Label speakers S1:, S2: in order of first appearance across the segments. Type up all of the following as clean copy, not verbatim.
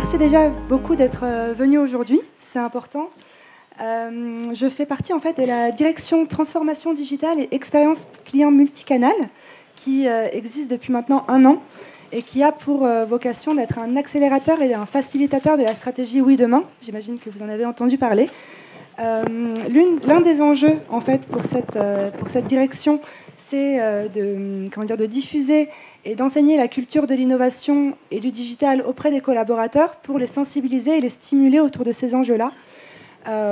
S1: merci déjà beaucoup d'être venu aujourd'hui, c'est important. Je fais partie en fait de la direction transformation digitale et expérience client multicanal qui existe depuis maintenant 1 an et qui a pour vocation d'être un accélérateur et un facilitateur de la stratégie Oui Demain. J'imagine que vous en avez entendu parler. L'un des enjeux en fait pour cette direction, c'est de diffuser et d'enseigner la culture de l'innovation et du digital auprès des collaborateurs pour les sensibiliser et les stimuler autour de ces enjeux-là.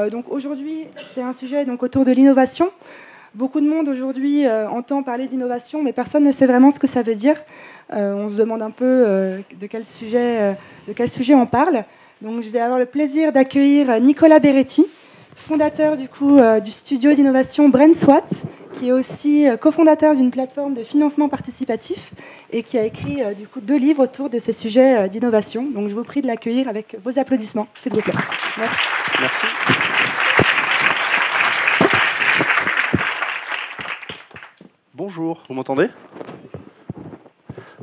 S1: Donc aujourd'hui, c'est un sujet donc, autour de l'innovation. Beaucoup de monde aujourd'hui entend parler d'innovation, mais personne ne sait vraiment ce que ça veut dire. On se demande un peu de quel sujet on parle. Donc je vais avoir le plaisir d'accueillir Nicolas Beretti, fondateur du studio d'innovation BrainSWAT, qui est aussi cofondateur d'une plateforme de financement participatif et qui a écrit 2 livres autour de ces sujets d'innovation. Donc je vous prie de l'accueillir avec vos applaudissements, s'il vous plaît. Merci.
S2: Merci. Bonjour, vous m'entendez?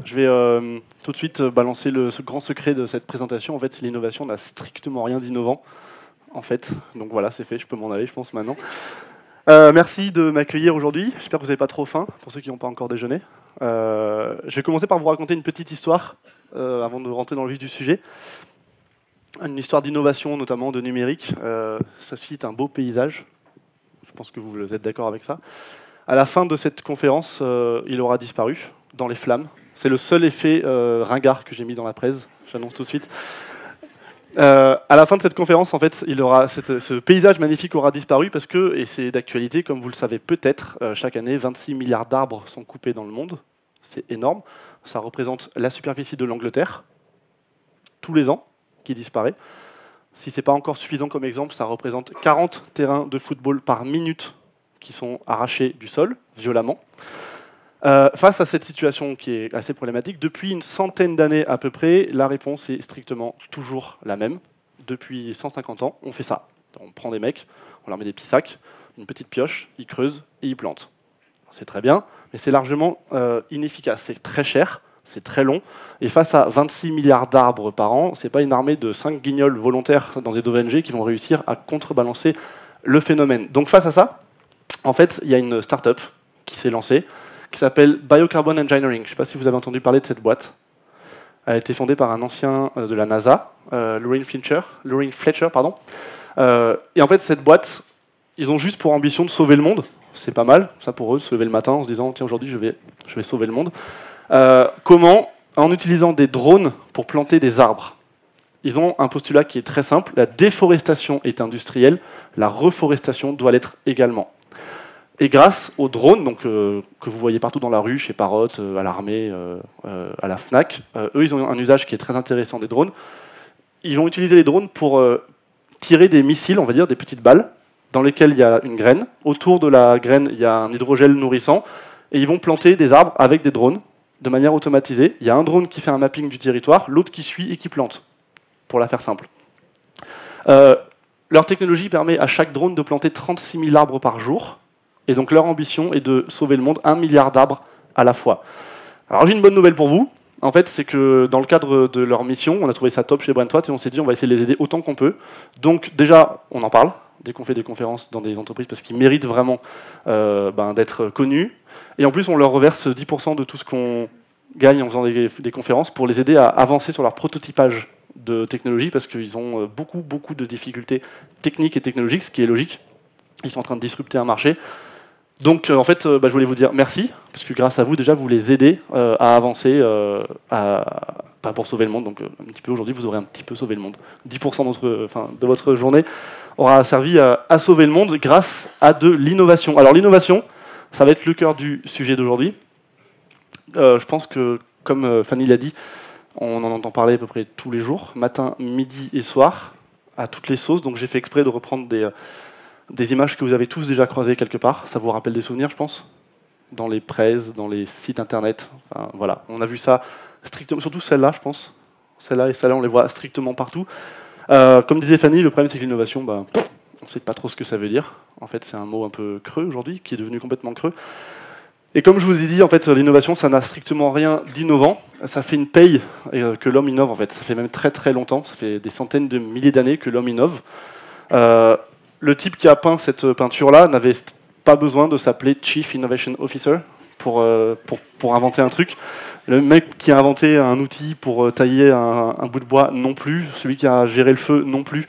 S2: Je vais tout de suite balancer ce grand secret de cette présentation. En fait, l'innovation n'a strictement rien d'innovant. En fait, donc voilà, c'est fait, je peux m'en aller, je pense, maintenant. Merci de m'accueillir aujourd'hui. J'espère que vous n'avez pas trop faim, pour ceux qui n'ont pas encore déjeuné. Je vais commencer par vous raconter une petite histoire, avant de rentrer dans le vif du sujet. Une histoire d'innovation, notamment de numérique. Ça cite un beau paysage. Je pense que vous êtes d'accord avec ça. À la fin de cette conférence, il aura disparu dans les flammes. C'est le seul effet ringard que j'ai mis dans la presse, j'annonce tout de suite. À la fin de cette conférence, en fait, ce paysage magnifique aura disparu parce que, et c'est d'actualité, comme vous le savez peut-être, chaque année, 26 milliards d'arbres sont coupés dans le monde. C'est énorme. Ça représente la superficie de l'Angleterre, tous les ans, qui disparaît. Si ce n'est pas encore suffisant comme exemple, ça représente 40 terrains de football par minute qui sont arrachés du sol, violemment. Face à cette situation qui est assez problématique, depuis une centaine d'années à peu près, la réponse est strictement toujours la même. Depuis 150 ans, on fait ça. On prend des mecs, on leur met des petits sacs, une petite pioche, ils creusent et ils plantent. C'est très bien, mais c'est largement inefficace. C'est très cher, c'est très long. Et face à 26 milliards d'arbres par an, ce n'est pas une armée de 5 guignols volontaires dans des ONG qui vont réussir à contrebalancer le phénomène. Donc face à ça, en fait, il y a une start-up qui s'est lancée, qui s'appelle Biocarbon Engineering. Je ne sais pas si vous avez entendu parler de cette boîte. Elle a été fondée par un ancien de la NASA, Lorin Fletcher. Et en fait, cette boîte, ils ont juste pour ambition de sauver le monde. C'est pas mal, ça pour eux, se lever le matin en se disant « Tiens, aujourd'hui, je vais sauver le monde ». Comment? En utilisant des drones pour planter des arbres. Ils ont un postulat qui est très simple. La déforestation est industrielle, la reforestation doit l'être également. Et grâce aux drones, donc, que vous voyez partout dans la rue, chez Parrot, à l'armée, à la FNAC, eux, ils ont un usage qui est très intéressant des drones. Ils vont utiliser les drones pour tirer des missiles, on va dire, des petites balles, dans lesquelles il y a une graine. Autour de la graine, il y a un hydrogel nourrissant. Et ils vont planter des arbres avec des drones, de manière automatisée. Il y a un drone qui fait un mapping du territoire, l'autre qui suit et qui plante, pour la faire simple. Leur technologie permet à chaque drone de planter 36 000 arbres par jour. Et donc leur ambition est de sauver le monde 1 milliard d'arbres à la fois. Alors j'ai une bonne nouvelle pour vous. En fait, c'est que dans le cadre de leur mission, on a trouvé ça top chez BrainSWAT et on s'est dit on va essayer de les aider autant qu'on peut. Donc déjà, on en parle dès qu'on fait des conférences dans des entreprises parce qu'ils méritent vraiment d'être connus. Et en plus, on leur reverse 10% de tout ce qu'on gagne en faisant des conférences pour les aider à avancer sur leur prototypage de technologie parce qu'ils ont beaucoup de difficultés techniques et technologiques, ce qui est logique. Ils sont en train de disrupter un marché. Donc, en fait, je voulais vous dire merci, parce que grâce à vous, déjà, vous les aidez à avancer pour sauver le monde. Donc, un petit peu aujourd'hui, vous aurez un petit peu sauvé le monde. 10% de votre journée aura servi à sauver le monde grâce à de l'innovation. Alors, l'innovation, ça va être le cœur du sujet d'aujourd'hui. Je pense que, comme Fanny l'a dit, on en entend parler à peu près tous les jours, matin, midi et soir, à toutes les sauces. Donc, j'ai fait exprès de reprendre des images que vous avez tous déjà croisées quelque part. Ça vous rappelle des souvenirs, je pense, dans les presses, dans les sites internet. Enfin, voilà, on a vu ça strictement, surtout celle-là, je pense. Celle-là et celle-là, on les voit strictement partout. Comme disait Fanny, le problème c'est que l'innovation, on ne sait pas trop ce que ça veut dire. En fait, c'est un mot un peu creux aujourd'hui, qui est devenu complètement creux. Et comme je vous ai dit, en fait, l'innovation, ça n'a strictement rien d'innovant. Ça fait une paye que l'homme innove, en fait. Ça fait même très très longtemps, ça fait des centaines de milliers d'années que l'homme innove. Le type qui a peint cette peinture-là n'avait pas besoin de s'appeler Chief Innovation Officer pour inventer un truc. Le mec qui a inventé un outil pour tailler un bout de bois, non plus. Celui qui a géré le feu, non plus.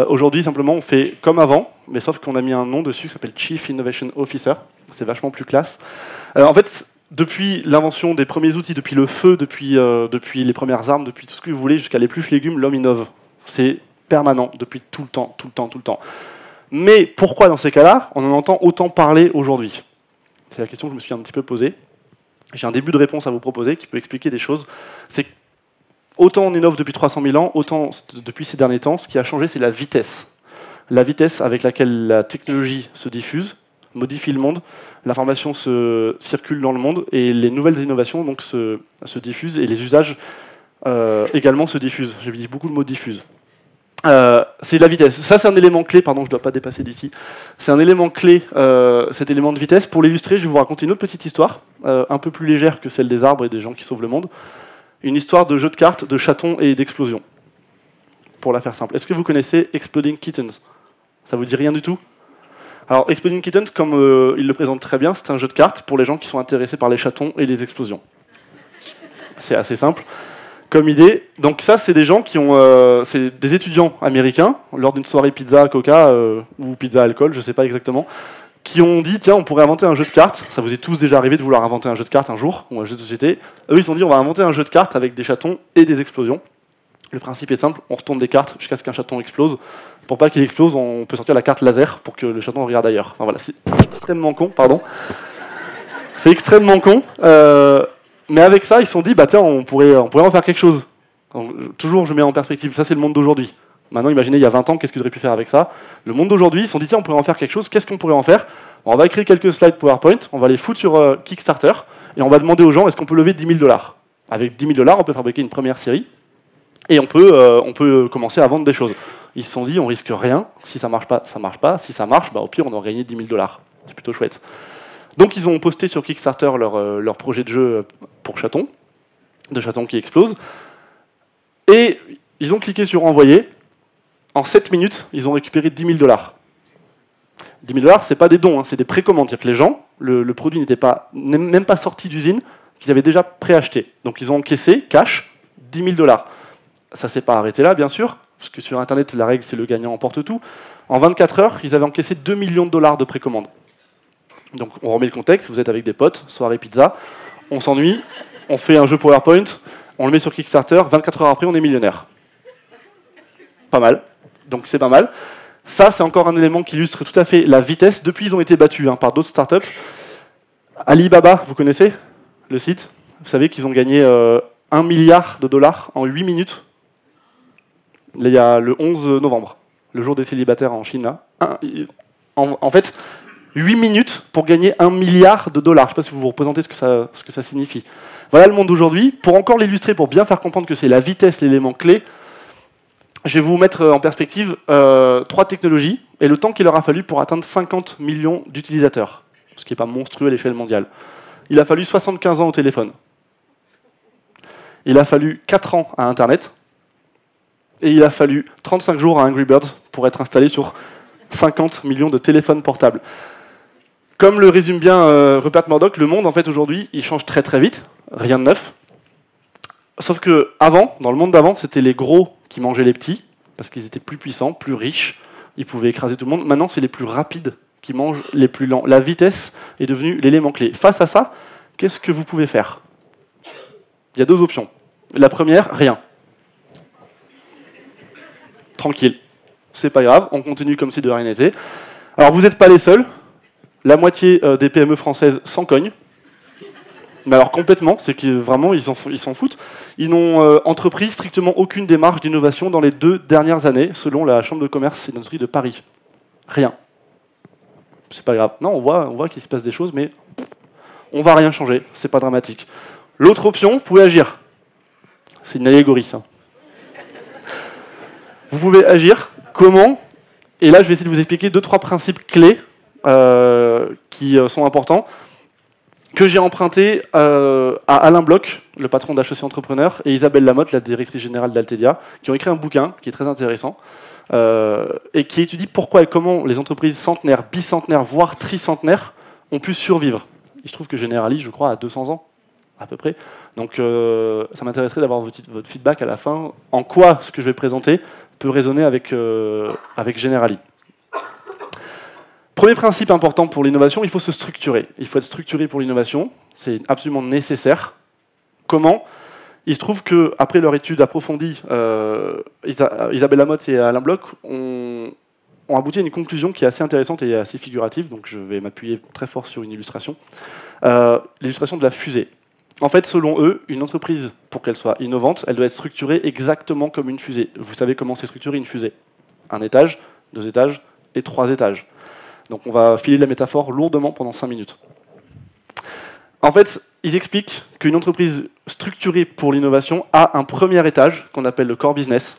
S2: Aujourd'hui, simplement, on fait comme avant, mais sauf qu'on a mis un nom dessus qui s'appelle Chief Innovation Officer. C'est vachement plus classe. En fait, depuis l'invention des premiers outils, depuis le feu, depuis les premières armes, depuis tout ce que vous voulez, jusqu'à l'épluche légumes, l'homme innove. C'est permanent, depuis tout le temps, tout le temps, tout le temps. Mais pourquoi, dans ces cas-là, on en entend autant parler aujourd'hui? C'est la question que je me suis un petit peu posée. J'ai un début de réponse à vous proposer qui peut expliquer des choses. C'est autant on innove depuis 300 000 ans, autant depuis ces derniers temps, ce qui a changé, c'est la vitesse. La vitesse avec laquelle la technologie se diffuse, modifie le monde, l'information se circule dans le monde, et les nouvelles innovations donc, se diffusent, et les usages également se diffusent. J'ai dit beaucoup le mot diffuse. C'est la vitesse. Ça, c'est un élément clé, pardon, je ne dois pas dépasser d'ici. C'est un élément clé, cet élément de vitesse. Pour l'illustrer, je vais vous raconter une autre petite histoire, un peu plus légère que celle des arbres et des gens qui sauvent le monde. Une histoire de jeu de cartes, de chatons et d'explosions. Pour la faire simple. Est-ce que vous connaissez Exploding Kittens? Ça vous dit rien du tout? Alors, Exploding Kittens, comme il le présente très bien, c'est un jeu de cartes pour les gens qui sont intéressés par les chatons et les explosions. C'est assez simple comme idée. Donc ça, c'est des gens qui ont... c'est des étudiants américains, lors d'une soirée pizza, coca, ou pizza alcool, je ne sais pas exactement, qui ont dit, tiens, on pourrait inventer un jeu de cartes. Ça vous est tous déjà arrivé de vouloir inventer un jeu de cartes un jour, ou un jeu de société. Eux, ils se sont dit, on va inventer un jeu de cartes avec des chatons et des explosions. Le principe est simple, on retourne des cartes jusqu'à ce qu'un chaton explose. Pour pas qu'il explose, on peut sortir la carte laser pour que le chaton regarde ailleurs. Enfin voilà, c'est extrêmement con, pardon. C'est extrêmement con. Mais avec ça, ils se sont dit, bah tiens, on pourrait en faire quelque chose. Donc, toujours, je mets en perspective, ça c'est le monde d'aujourd'hui. Maintenant, imaginez, il y a 20 ans, qu'est-ce qu'ils auraient pu faire avec ça? Le monde d'aujourd'hui, ils se sont dit, tiens, on pourrait en faire quelque chose, qu'est-ce qu'on pourrait en faire? On va écrire quelques slides PowerPoint, on va les foutre sur Kickstarter, et on va demander aux gens, est-ce qu'on peut lever 10 000 $? Avec 10 000 $, on peut fabriquer une première série, et on peut commencer à vendre des choses. Ils se sont dit, on risque rien, si ça marche pas, ça marche pas, si ça marche, bah, au pire, on aura gagné 10 000 $. C'est plutôt chouette. Donc ils ont posté sur Kickstarter leur projet de jeu pour chatons, de chatons qui explosent, et ils ont cliqué sur envoyer. En 7 minutes, ils ont récupéré 10 000 $. 10 000 $, c'est pas des dons, hein, c'est des précommandes. C'est-à-dire que les gens, le produit n'était même pas sorti d'usine, qu'ils avaient déjà préacheté. Donc ils ont encaissé, cash, 10 000 $. Ça s'est pas arrêté là, bien sûr, parce que sur Internet, la règle, c'est le gagnant emporte tout. En 24 heures, ils avaient encaissé 2 millions de $ de précommande. Donc on remet le contexte, vous êtes avec des potes, soirée pizza, on s'ennuie, on fait un jeu PowerPoint, on le met sur Kickstarter, 24 heures après, on est millionnaire. Pas mal. Donc c'est pas mal. Ça, c'est encore un élément qui illustre tout à fait la vitesse. Depuis, ils ont été battus par d'autres startups. Alibaba, vous connaissez le site? Vous savez qu'ils ont gagné 1 milliard de $ en 8 minutes. Il y a le 11 novembre, le jour des célibataires en Chine. Là. En fait, 8 minutes pour gagner 1 milliard de $. Je ne sais pas si vous vous représentez ce que ça signifie. Voilà le monde d'aujourd'hui. Pour encore l'illustrer, pour bien faire comprendre que c'est la vitesse l'élément clé, je vais vous mettre en perspective 3 technologies et le temps qu'il leur a fallu pour atteindre 50 millions d'utilisateurs, ce qui n'est pas monstrueux à l'échelle mondiale. Il a fallu 75 ans au téléphone. Il a fallu 4 ans à Internet. Et il a fallu 35 jours à Angry Birds pour être installé sur 50 millions de téléphones portables. Comme le résume bien Rupert Murdoch, le monde, en fait, aujourd'hui, il change très très vite. Rien de neuf. Sauf que avant, dans le monde d'avant, c'était les gros qui mangeaient les petits, parce qu'ils étaient plus puissants, plus riches, ils pouvaient écraser tout le monde. Maintenant, c'est les plus rapides qui mangent les plus lents. La vitesse est devenue l'élément clé. Face à ça, qu'est-ce que vous pouvez faire? Il y a 2 options. La première, rien. Tranquille. C'est pas grave, on continue comme si de rien n'était. Alors, vous n'êtes pas les seuls. La moitié des PME françaises s'en cognent. Mais alors complètement, c'est que vraiment, ils s'en foutent. Ils n'ont entrepris strictement aucune démarche d'innovation dans les 2 dernières années, selon la Chambre de commerce et d'industrie de Paris. Rien. C'est pas grave. Non, on voit qu'il se passe des choses, mais on va rien changer. C'est pas dramatique. L'autre option, vous pouvez agir. C'est une allégorie, ça. Vous pouvez agir. Comment? Et là, je vais essayer de vous expliquer 2-3 principes clés qui sont importants. que j'ai emprunté à Alain Bloch, le patron d'HEC Entrepreneur, et Isabelle Lamotte, la directrice générale d'Altedia, qui ont écrit un bouquin qui est très intéressant, et qui étudie pourquoi et comment les entreprises centenaires, bicentenaires, voire tricentenaires ont pu survivre. Il se trouve que Generali, je crois, a 200 ans, à peu près. Donc ça m'intéresserait d'avoir votre feedback à la fin. En quoi ce que je vais présenter peut résonner avec Generali. Premier principe important pour l'innovation, il faut se structurer. Il faut être structuré pour l'innovation, c'est absolument nécessaire. Comment ? Il se trouve qu'après leur étude approfondie, Isabelle Lamotte et Alain Bloch ont abouti à une conclusion qui est assez intéressante et assez figurative, donc je vais m'appuyer très fort sur une illustration. L'illustration de la fusée. En fait, selon eux, une entreprise, pour qu'elle soit innovante, elle doit être structurée exactement comme une fusée. Vous savez comment c'est structuré une fusée ? Un étage, 2 étages et 3 étages. Donc on va filer la métaphore lourdement pendant 5 minutes. En fait, ils expliquent qu'une entreprise structurée pour l'innovation a un premier étage, qu'on appelle le core business,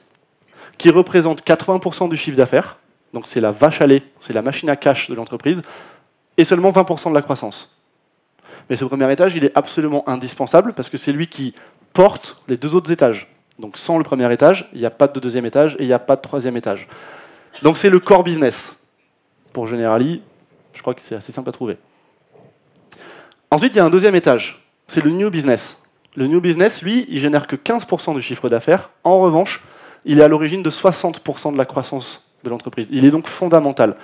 S2: qui représente 80% du chiffre d'affaires, donc c'est la vache à lait, c'est la machine à cash de l'entreprise, et seulement 20% de la croissance. Mais ce premier étage, il est absolument indispensable, parce que c'est lui qui porte les 2 autres étages. Donc sans le premier étage, il n'y a pas de deuxième étage, et il n'y a pas de troisième étage. Donc c'est le core business. Pour Generali, je crois que c'est assez simple à trouver. Ensuite, il y a un deuxième étage, c'est le new business. Le new business, lui, il génère que 15% du chiffre d'affaires. En revanche, il est à l'origine de 60% de la croissance de l'entreprise. Il est donc fondamental.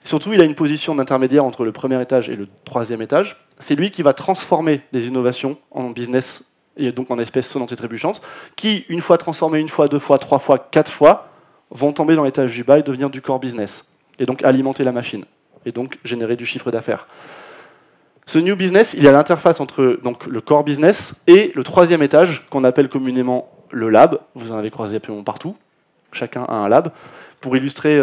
S2: Surtout, il a une position d'intermédiaire entre le premier étage et le troisième étage. C'est lui qui va transformer des innovations en business, et donc en espèces sonnantes et trébuchantes, qui, une fois transformées, 1 fois, 2 fois, 3 fois, 4 fois, vont tomber dans l'étage du bas et devenir du core business. Et donc alimenter la machine, et donc générer du chiffre d'affaires. Ce new business, il est à l'interface entre donc, le core business et le troisième étage, qu'on appelle communément le lab. Vous en avez croisé absolument partout. Chacun a un lab. Pour illustrer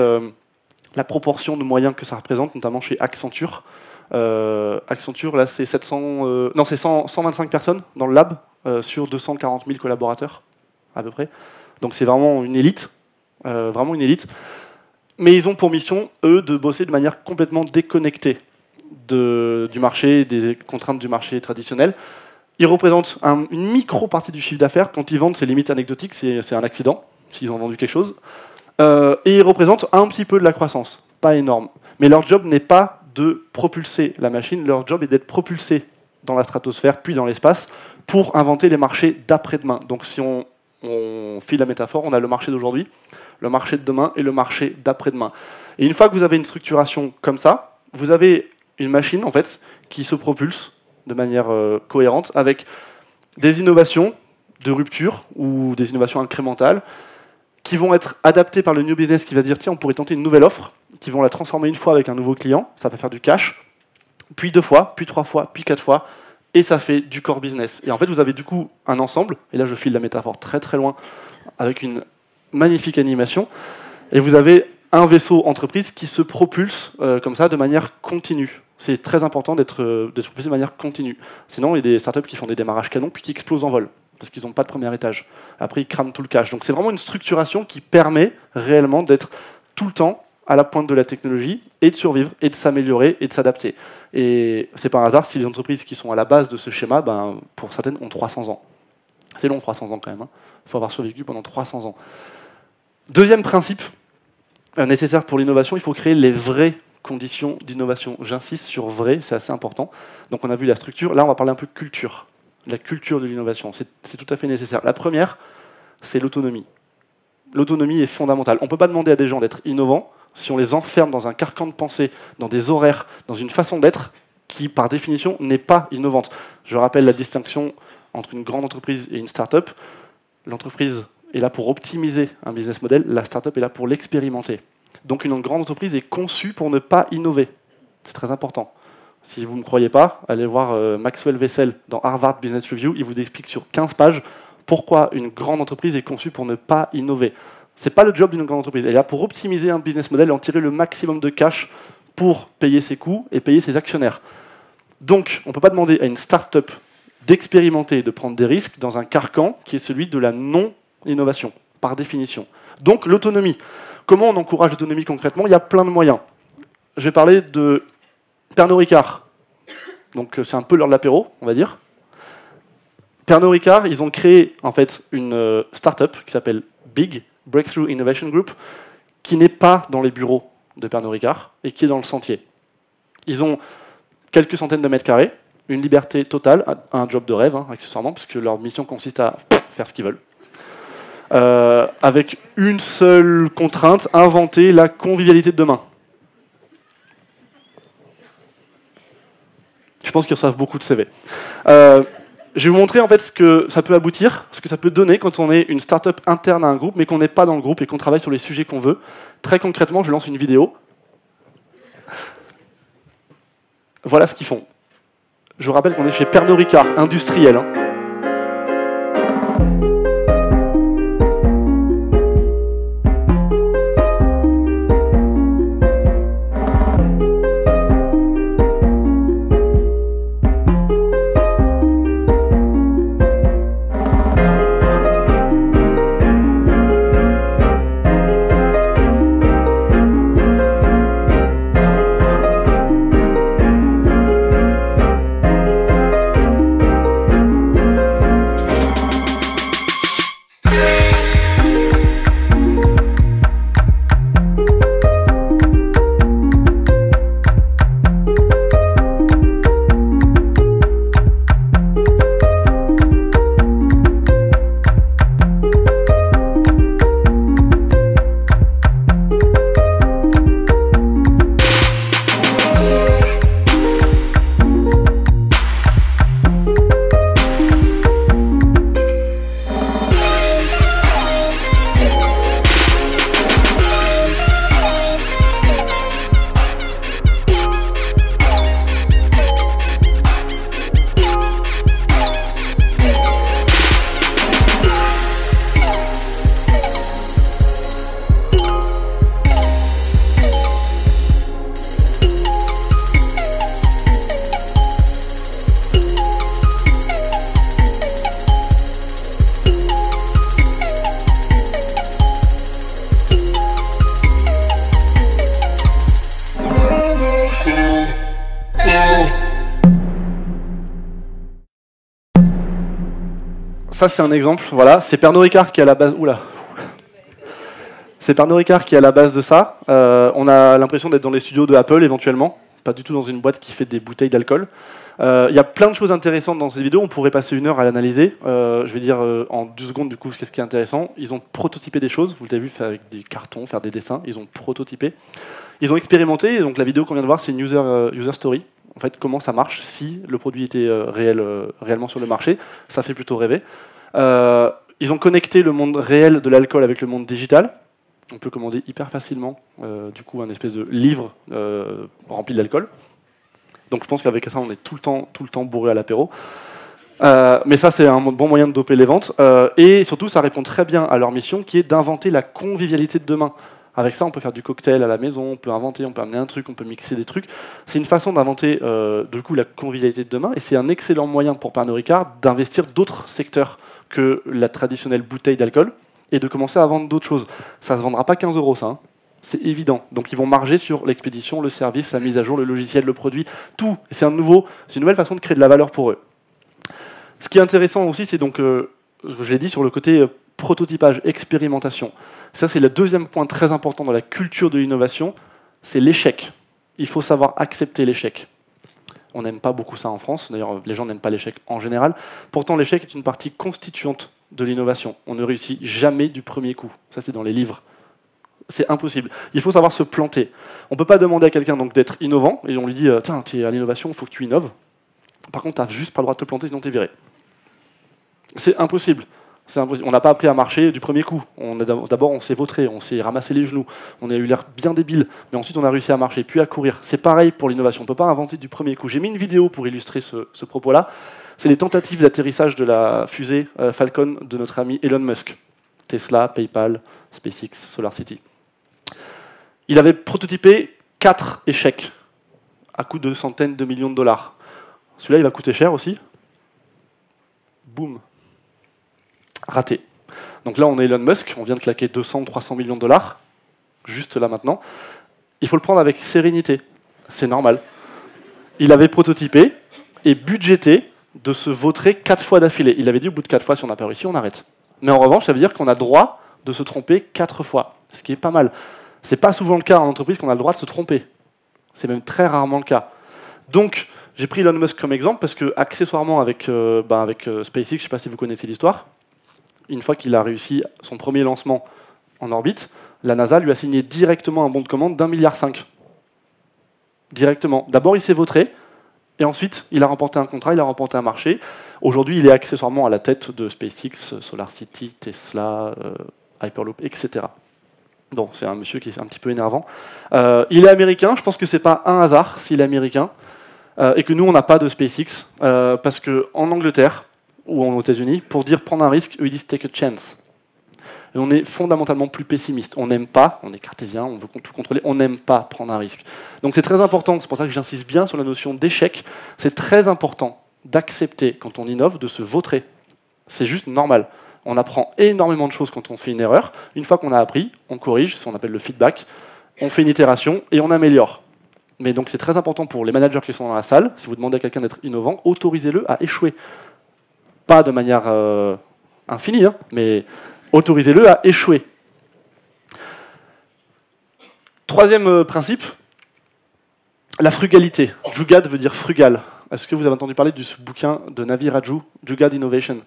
S2: la proportion de moyens que ça représente, notamment chez Accenture. Accenture, là, c'est 125 personnes dans le lab, sur 240 000 collaborateurs, à peu près. Donc c'est vraiment une élite. Vraiment une élite. Mais ils ont pour mission, eux, de bosser de manière complètement déconnectée du marché, des contraintes du marché traditionnel. Ils représentent une micro-partie du chiffre d'affaires. Quand ils vendent, c'est limite anecdotique, c'est un accident, s'ils ont vendu quelque chose. Et ils représentent un petit peu de la croissance, pas énorme. Mais leur job n'est pas de propulser la machine, leur job est d'être propulsé dans la stratosphère, puis dans l'espace, pour inventer les marchés d'après-demain. Donc si on file la métaphore, on a le marché d'aujourd'hui, le marché de demain et le marché d'après-demain. Et une fois que vous avez une structuration comme ça, vous avez une machine en fait qui se propulse de manière cohérente avec des innovations de rupture ou des innovations incrémentales qui vont être adaptées par le new business qui va dire tiens, on pourrait tenter une nouvelle offre, qui vont la transformer une fois avec un nouveau client, ça va faire du cash, puis 2 fois, puis 3 fois, puis 4 fois, et ça fait du core business. Et en fait, vous avez du coup un ensemble, et là je file la métaphore très très loin, avec une magnifique animation, et vous avez un vaisseau entreprise qui se propulse comme ça de manière continue. C'est très important d'être propulsé de manière continue. Sinon, il y a des startups qui font des démarrages canons puis qui explosent en vol, parce qu'ils n'ont pas de premier étage. Après, ils crament tout le cash. Donc c'est vraiment une structuration qui permet réellement d'être tout le temps à la pointe de la technologie, et de survivre, et de s'améliorer, et de s'adapter. Et c'est pas un hasard si les entreprises qui sont à la base de ce schéma, pour certaines, ont 300 ans. C'est long, 300 ans quand même. Il faut avoir survécu pendant 300 ans. Deuxième principe nécessaire pour l'innovation, il faut créer les vraies conditions d'innovation. J'insiste sur vrai, c'est assez important. Donc on a vu la structure, là on va parler un peu culture. La culture de l'innovation, c'est tout à fait nécessaire. La première, c'est l'autonomie. L'autonomie est fondamentale. On ne peut pas demander à des gens d'être innovants si on les enferme dans un carcan de pensée, dans des horaires, dans une façon d'être qui, par définition, n'est pas innovante. Je rappelle la distinction entre une grande entreprise et une start-up. L'entreprise est là pour optimiser un business model, la start-up est là pour l'expérimenter. Donc une grande entreprise est conçue pour ne pas innover. C'est très important. Si vous ne me croyez pas, allez voir Maxwell Wessel dans Harvard Business Review, il vous explique sur 15 pages pourquoi une grande entreprise est conçue pour ne pas innover. Ce n'est pas le job d'une grande entreprise. Elle est là pour optimiser un business model et en tirer le maximum de cash pour payer ses coûts et payer ses actionnaires. Donc, on ne peut pas demander à une start-up d'expérimenter et de prendre des risques dans un carcan qui est celui de la non-innovation, par définition. Donc, l'autonomie. Comment on encourage l'autonomie concrètement ? Il y a plein de moyens. Je vais parler de Pernod Ricard. Donc c'est un peu l'heure de l'apéro, on va dire. Pernod Ricard, ils ont créé en fait une start-up qui s'appelle Big Breakthrough Innovation Group, qui n'est pas dans les bureaux de Pernod Ricard et qui est dans le sentier. Ils ont quelques centaines de mètres carrés, une liberté totale, un job de rêve, accessoirement, puisque leur mission consiste à faire ce qu'ils veulent. Avec une seule contrainte, inventer la convivialité de demain. Je pense qu'ils reçoivent beaucoup de CV. Je vais vous montrer en fait ce que ça peut aboutir, ce que ça peut donner quand on est une start-up interne à un groupe, mais qu'on n'est pas dans le groupe et qu'on travaille sur les sujets qu'on veut. Très concrètement, je lance une vidéo. Voilà ce qu'ils font. Je vous rappelle qu'on est chez Pernod Ricard, industriel. Ça, c'est un exemple. Voilà, c'est Pernod Ricard qui est à la base. Oula. C'est Pernod Ricard qui est à la base de ça. On a l'impression d'être dans les studios de Apple éventuellement, pas du tout dans une boîte qui fait des bouteilles d'alcool. Il y a plein de choses intéressantes dans cette vidéo. On pourrait passer 1 heure à l'analyser. Je vais dire en 2 secondes du coup qu'est-ce qui est intéressant. Ils ont prototypé des choses. Vous l'avez vu, faire avec des cartons, faire des dessins. Ils ont prototypé. Ils ont expérimenté. Donc la vidéo qu'on vient de voir, c'est une user story. En fait, comment ça marche si le produit était réellement sur le marché. Ça fait plutôt rêver. Ils ont connecté le monde réel de l'alcool avec le monde digital. On peut commander hyper facilement du coup un espèce de livre rempli d'alcool. Donc je pense qu'avec ça, on est tout le temps bourré à l'apéro. Mais ça, c'est un bon moyen de doper les ventes. Et surtout, ça répond très bien à leur mission qui est d'inventer la convivialité de demain. Avec ça, on peut faire du cocktail à la maison, on peut inventer, on peut amener un truc, on peut mixer des trucs. C'est une façon d'inventer du coup la convivialité de demain, et c'est un excellent moyen pour Pernod Ricard d'investir d'autres secteurs que la traditionnelle bouteille d'alcool et de commencer à vendre d'autres choses. Ça ne se vendra pas 15 €, ça. C'est évident. Donc ils vont marger sur l'expédition, le service, la mise à jour, le logiciel, le produit, tout. Et c'est une nouvelle façon de créer de la valeur pour eux. Ce qui est intéressant aussi, c'est donc, je l'ai dit, sur le côté prototypage, expérimentation. Ça, c'est le deuxième point très important dans la culture de l'innovation, c'est l'échec. Il faut savoir accepter l'échec. On n'aime pas beaucoup ça en France, d'ailleurs les gens n'aiment pas l'échec en général. Pourtant, l'échec est une partie constituante de l'innovation. On ne réussit jamais du premier coup. Ça, c'est dans les livres. C'est impossible. Il faut savoir se planter. On ne peut pas demander à quelqu'un d'être innovant, et on lui dit « Tiens, tu es à l'innovation, il faut que tu innoves. » Par contre, tu n'as juste pas le droit de te planter, sinon tu es viré. C'est impossible. On n'a pas appris à marcher du premier coup. D'abord, on s'est vautré, on s'est ramassé les genoux, on a eu l'air bien débile, mais ensuite on a réussi à marcher, puis à courir. C'est pareil pour l'innovation, on ne peut pas inventer du premier coup. J'ai mis une vidéo pour illustrer ce propos-là. C'est les tentatives d'atterrissage de la fusée Falcon de notre ami Elon Musk. Tesla, PayPal, SpaceX, SolarCity. Il avait prototypé 4 échecs à coût de centaines de millions de dollars. Celui-là, il va coûter cher aussi. Boum. Raté. Donc là, on est Elon Musk, on vient de claquer 200-300 millions de dollars, juste là maintenant. Il faut le prendre avec sérénité, c'est normal. Il avait prototypé, est budgété de se vautrer 4 fois d'affilée. Il avait dit au bout de 4 fois, si on n'a pas réussi, on arrête. Mais en revanche, ça veut dire qu'on a le droit de se tromper 4 fois, ce qui est pas mal. C'est pas souvent le cas en entreprise qu'on a le droit de se tromper. C'est même très rarement le cas. Donc, j'ai pris Elon Musk comme exemple parce que, accessoirement, avec SpaceX, je ne sais pas si vous connaissez l'histoire, une fois qu'il a réussi son premier lancement en orbite, la NASA lui a signé directement un bon de commande d'1,5 milliard. Directement. D'abord, il s'est vautré, et ensuite, il a remporté un contrat, il a remporté un marché. Aujourd'hui, il est accessoirement à la tête de SpaceX, SolarCity, Tesla, Hyperloop, etc. Bon, c'est un monsieur qui est un petit peu énervant. Il est américain, je pense que ce n'est pas un hasard s'il est américain, et que nous, on n'a pas de SpaceX, parce qu'en Angleterre, ou aux États-Unis, pour dire prendre un risque, eux, ils disent take a chance. Et on est fondamentalement plus pessimiste. On n'aime pas, on est cartésien, on veut tout contrôler, on n'aime pas prendre un risque. Donc c'est très important, c'est pour ça que j'insiste bien sur la notion d'échec. C'est très important d'accepter, quand on innove, de se vautrer. C'est juste normal. On apprend énormément de choses quand on fait une erreur. Une fois qu'on a appris, on corrige, c'est ce qu'on appelle le feedback, on fait une itération et on améliore. Mais donc c'est très important pour les managers qui sont dans la salle, si vous demandez à quelqu'un d'être innovant, autorisez-le à échouer. Pas de manière infinie, hein, mais autorisez-le à échouer. Troisième principe, la frugalité. Jugad veut dire frugal. Est-ce que vous avez entendu parler de ce bouquin de Navi Raju, Jugad Innovation?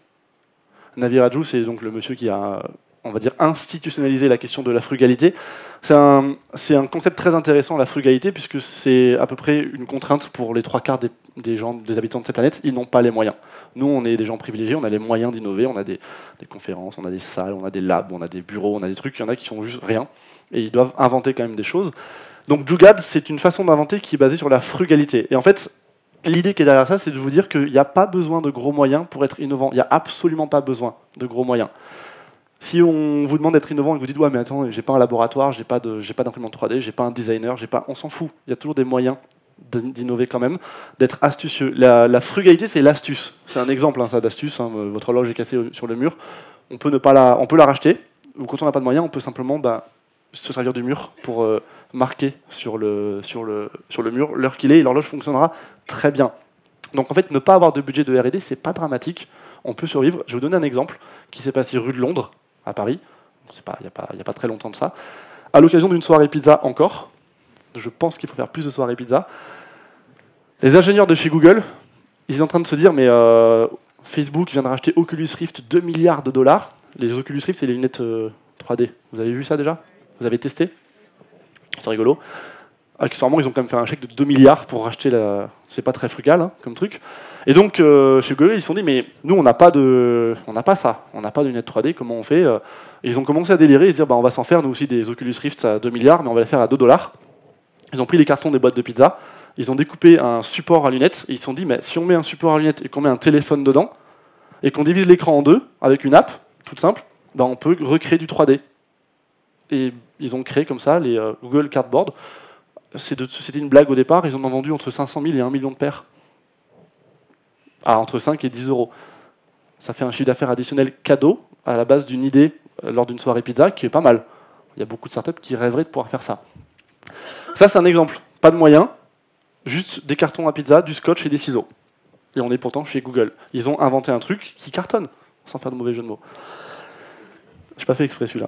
S2: Navi Raju, c'est donc le monsieur qui a, on va dire, institutionnalisé la question de la frugalité. C'est un concept très intéressant, la frugalité, puisque c'est à peu près une contrainte pour les 3/4 des gens, des habitants de cette planète. Ils n'ont pas les moyens. Nous, on est des gens privilégiés, on a les moyens d'innover, on a des conférences, on a des salles, on a des labs, on a des bureaux, on a des trucs, il y en a qui sont juste rien, et ils doivent inventer quand même des choses. Donc Jugad, c'est une façon d'inventer qui est basée sur la frugalité. Et en fait, l'idée qui est derrière ça, c'est de vous dire qu'il n'y a pas besoin de gros moyens pour être innovant. Il n'y a absolument pas besoin de gros moyens. Si on vous demande d'être innovant et que vous dites « Ouais, mais attends, j'ai pas un laboratoire, j'ai pas d'imprimante 3D, j'ai pas un designer, on s'en fout. Il y a toujours des moyens d'innover quand même, d'être astucieux. La frugalité, c'est l'astuce. C'est un exemple, hein, ça, d'astuce. Hein. Votre horloge est cassée sur le mur. On peut la racheter. Ou quand on n'a pas de moyens, on peut simplement se servir du mur pour marquer sur le mur l'heure qu'il est, et l'horloge fonctionnera très bien. Donc en fait, ne pas avoir de budget de R&D, c'est pas dramatique. On peut survivre. Je vais vous donner un exemple qui s'est passé rue de Londres, à Paris. Il n'y a pas très longtemps de ça. À l'occasion d'une soirée pizza encore. Je pense qu'il faut faire plus de soirées pizza. Les ingénieurs de chez Google, ils sont en train de se dire, mais Facebook vient de racheter Oculus Rift 2 milliards de dollars. Les Oculus Rift, c'est les lunettes 3D. Vous avez vu ça déjà? Vous avez testé? C'est rigolo. Accessoirement, ils ont quand même fait un chèque de 2 milliards pour racheter la... C'est pas très frugal, hein, comme truc. Et donc, chez Google, ils se sont dit, mais nous, on n'a pas ça. On n'a pas de lunettes 3D, comment on fait? Et ils ont commencé à délirer et se dire, on va s'en faire, nous aussi, des Oculus Rift à 2 milliards, mais on va les faire à 2 dollars. Ils ont pris les cartons des boîtes de pizza, ils ont découpé un support à lunettes, et ils se sont dit, mais si on met un support à lunettes et qu'on met un téléphone dedans, et qu'on divise l'écran en deux, avec une app, toute simple, on peut recréer du 3D. Et ils ont créé comme ça les Google Cardboard. C'était une blague au départ, ils en ont vendu entre 500 000 et 1 million de paires. Entre 5 et 10 euros. Ça fait un chiffre d'affaires additionnel cadeau, à la base d'une idée lors d'une soirée pizza, qui est pas mal. Il y a beaucoup de startups qui rêveraient de pouvoir faire ça. Ça, c'est un exemple. Pas de moyens, juste des cartons à pizza, du scotch et des ciseaux. Et on est pourtant chez Google. Ils ont inventé un truc qui cartonne, sans faire de mauvais jeu de mots. Je n'ai pas fait exprès celui-là.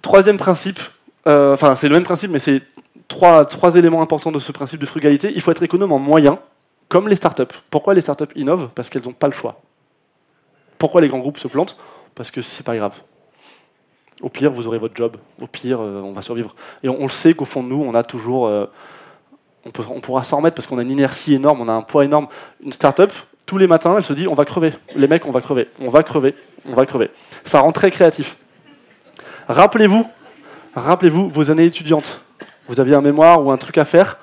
S2: Troisième principe, c'est le même principe, mais c'est trois éléments importants de ce principe de frugalité. Il faut être économe en moyens, comme les startups. Pourquoi les startups innovent? Parce qu'elles n'ont pas le choix. Pourquoi les grands groupes se plantent? Parce que c'est pas grave. Au pire, vous aurez votre job. Au pire, on va survivre. Et on le sait qu'au fond de nous, on a toujours... on pourra s'en remettre parce qu'on a une inertie énorme, on a un poids énorme. Une start-up, tous les matins, elle se dit on va crever. Les mecs, on va crever. On va crever. On va crever. Ça rend très créatif. Rappelez-vous vos années étudiantes. Vous aviez un mémoire ou un truc à faire.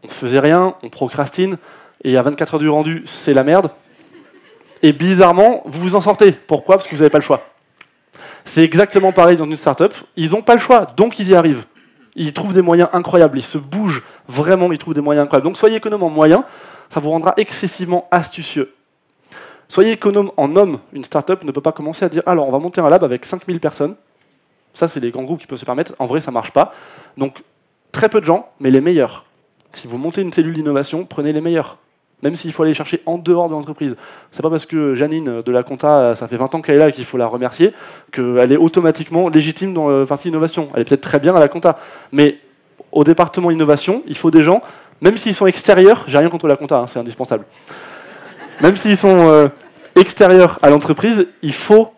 S2: On faisait rien, on procrastine. Et à 24 heures du rendu, c'est la merde. Et bizarrement, vous vous en sortez. Pourquoi? Parce que vous n'avez pas le choix. C'est exactement pareil dans une start-up. Ils n'ont pas le choix, donc ils y arrivent. Ils trouvent des moyens incroyables. Ils se bougent vraiment, ils trouvent des moyens incroyables. Donc soyez économe en moyens, ça vous rendra excessivement astucieux. Soyez économe en hommes. Une start-up ne peut pas commencer à dire alors on va monter un lab avec 5000 personnes. Ça, c'est les grands groupes qui peuvent se permettre. En vrai, ça ne marche pas. Donc très peu de gens, mais les meilleurs. Si vous montez une cellule d'innovation, prenez les meilleurs. même s'il faut aller chercher en dehors de l'entreprise. C'est pas parce que Janine de la compta, ça fait 20 ans qu'elle est là et qu'il faut la remercier, qu'elle est automatiquement légitime dans la partie innovation. Elle est peut-être très bien à la compta, mais au département innovation, il faut des gens, même s'ils sont extérieurs, j'ai rien contre la compta, hein, c'est indispensable. Même s'ils sont extérieurs à l'entreprise, il faut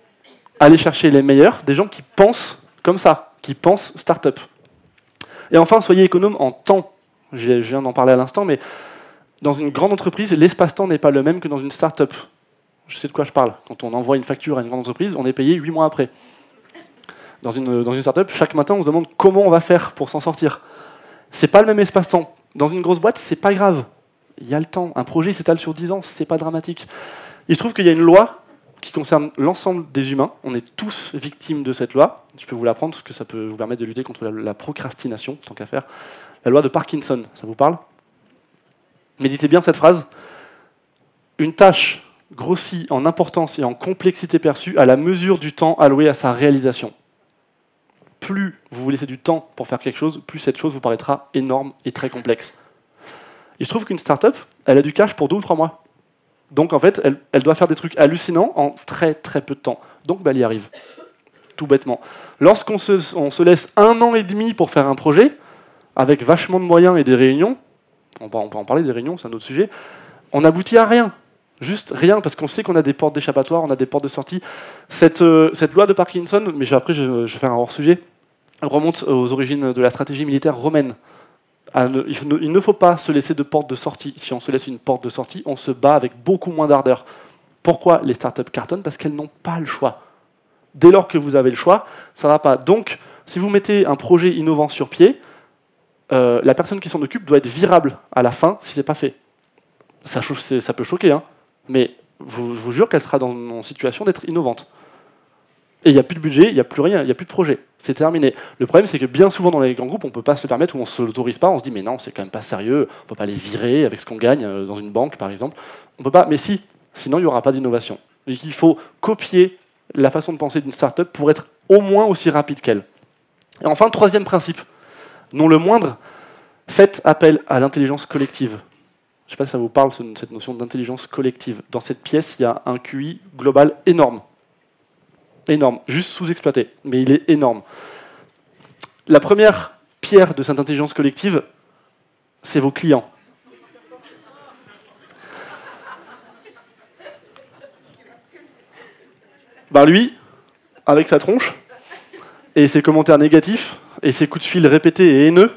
S2: aller chercher les meilleurs, des gens qui pensent comme ça, qui pensent start-up. Et enfin, soyez économe en temps. Je viens d'en parler à l'instant, mais dans une grande entreprise, l'espace-temps n'est pas le même que dans une start-up. Je sais de quoi je parle. Quand on envoie une facture à une grande entreprise, on est payé 8 mois après. Dans une start-up, chaque matin, on se demande comment on va faire pour s'en sortir. C'est pas le même espace-temps. Dans une grosse boîte, c'est pas grave. Il y a le temps. Un projet s'étale sur 10 ans, c'est pas dramatique. Il se trouve qu'il y a une loi qui concerne l'ensemble des humains. On est tous victimes de cette loi. Je peux vous l'apprendre parce que ça peut vous permettre de lutter contre la procrastination, tant qu'à faire. La loi de Parkinson, ça vous parle? Méditez bien cette phrase. Une tâche grossit en importance et en complexité perçue à la mesure du temps alloué à sa réalisation. Plus vous vous laissez du temps pour faire quelque chose, plus cette chose vous paraîtra énorme et très complexe. Il se trouve qu'une start-up, elle a du cash pour 2 ou 3 mois. Donc en fait, elle doit faire des trucs hallucinants en très très peu de temps. Donc elle y arrive, tout bêtement. Lorsqu'on se laisse 1 an et demi pour faire un projet, avec vachement de moyens et des réunions, on peut en parler des réunions, c'est un autre sujet, on n'aboutit à rien. Juste rien, parce qu'on sait qu'on a des portes d'échappatoire, on a des portes de sortie. Cette loi de Parkinson, mais après je vais faire un hors-sujet, remonte aux origines de la stratégie militaire romaine. Il ne faut pas se laisser de porte de sortie. Si on se laisse une porte de sortie, on se bat avec beaucoup moins d'ardeur. Pourquoi les startups cartonnent? Parce qu'elles n'ont pas le choix. Dès lors que vous avez le choix, ça ne va pas. Donc, si vous mettez un projet innovant sur pied, la personne qui s'en occupe doit être virable à la fin si ce n'est pas fait. Ça peut choquer, hein, mais je vous jure qu'elle sera en situation d'être innovante. Et il n'y a plus de budget, il n'y a plus rien, il n'y a plus de projet. C'est terminé. Le problème, c'est que bien souvent dans les grands groupes, on ne peut pas se le permettre, ou on ne se l'autorise pas, on se dit mais non, c'est quand même pas sérieux, on ne peut pas les virer avec ce qu'on gagne dans une banque, par exemple. On peut pas, mais si, sinon il n'y aura pas d'innovation. Il faut copier la façon de penser d'une start-up pour être au moins aussi rapide qu'elle. Et enfin, 3e principe, non le moindre, faites appel à l'intelligence collective. Je ne sais pas si ça vous parle, cette notion d'intelligence collective. Dans cette pièce, il y a un QI global énorme. Énorme, juste sous-exploité, mais il est énorme. La première pierre de cette intelligence collective, c'est vos clients. Ben lui, avec sa tronche, et ses commentaires négatifs, et ses coups de fil répétés et haineux,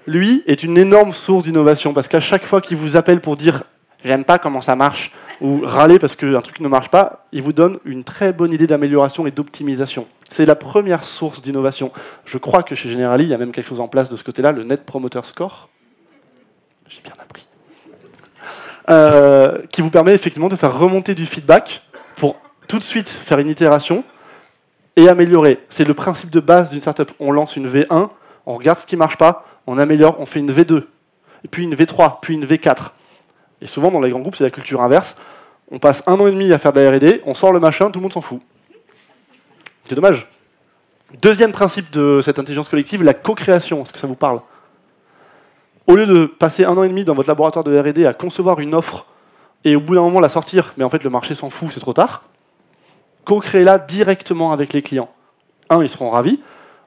S2: lui est une énorme source d'innovation, parce qu'à chaque fois qu'il vous appelle pour dire « j'aime pas comment ça marche », ou râler parce qu'un truc ne marche pas, il vous donne une très bonne idée d'amélioration et d'optimisation. C'est la première source d'innovation. Je crois que chez Generali, il y a même quelque chose en place de ce côté-là, le Net Promoter Score. J'ai bien appris. Qui vous permet effectivement de faire remonter du feedback pour tout de suite faire une itération et améliorer. C'est le principe de base d'une startup. On lance une V1, on regarde ce qui ne marche pas, on améliore, on fait une V2, et puis une V3, puis une V4. Et souvent, dans les grands groupes, c'est la culture inverse. On passe 1 an et demi à faire de la R&D, on sort le machin, tout le monde s'en fout. C'est dommage. 2e principe de cette intelligence collective, la co-création. Est-ce que ça vous parle? Au lieu de passer 1 an et demi dans votre laboratoire de R&D à concevoir une offre et au bout d'un moment la sortir, mais en fait le marché s'en fout, c'est trop tard, co-créez-la directement avec les clients. 1, ils seront ravis.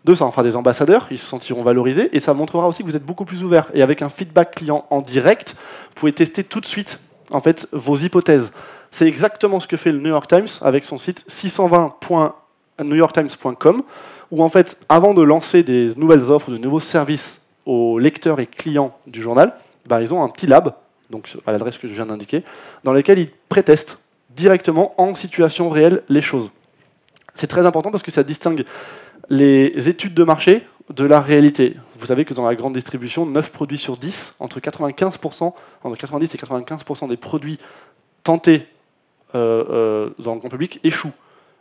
S2: 2, ça en fera des ambassadeurs, ils se sentiront valorisés, et ça montrera aussi que vous êtes beaucoup plus ouvert. Et avec un feedback client en direct, vous pouvez tester tout de suite en fait, vos hypothèses. C'est exactement ce que fait le New York Times avec son site 620.newyorktimes.com, où en fait, avant de lancer des nouvelles offres, de nouveaux services aux lecteurs et clients du journal, ben, ils ont un petit lab, donc à l'adresse que je viens d'indiquer, dans lequel ils prétestent directement en situation réelle les choses. C'est très important parce que ça distingue les études de marché de la réalité. Vous savez que dans la grande distribution, 9 produits sur 10, entre 90 et 95% des produits tentés dans le grand public échouent.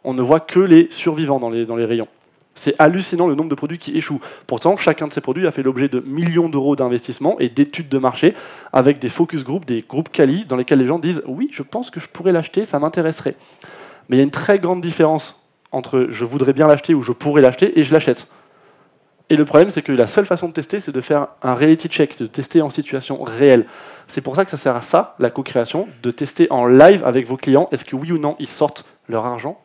S2: On ne voit que les survivants dans les rayons. C'est hallucinant le nombre de produits qui échouent. Pourtant, chacun de ces produits a fait l'objet de millions d'euros d'investissement et d'études de marché avec des focus groups, des groupes quali, dans lesquels les gens disent « oui, je pense que je pourrais l'acheter, ça m'intéresserait ». Mais il y a une très grande différence entre « je voudrais bien l'acheter » ou « je pourrais l'acheter » et « je l'achète ». Et le problème, c'est que la seule façon de tester, c'est de faire un reality check, de tester en situation réelle. C'est pour ça que ça sert à ça, la co-création, de tester en live avec vos clients, est-ce que oui ou non, ils sortent leur argent,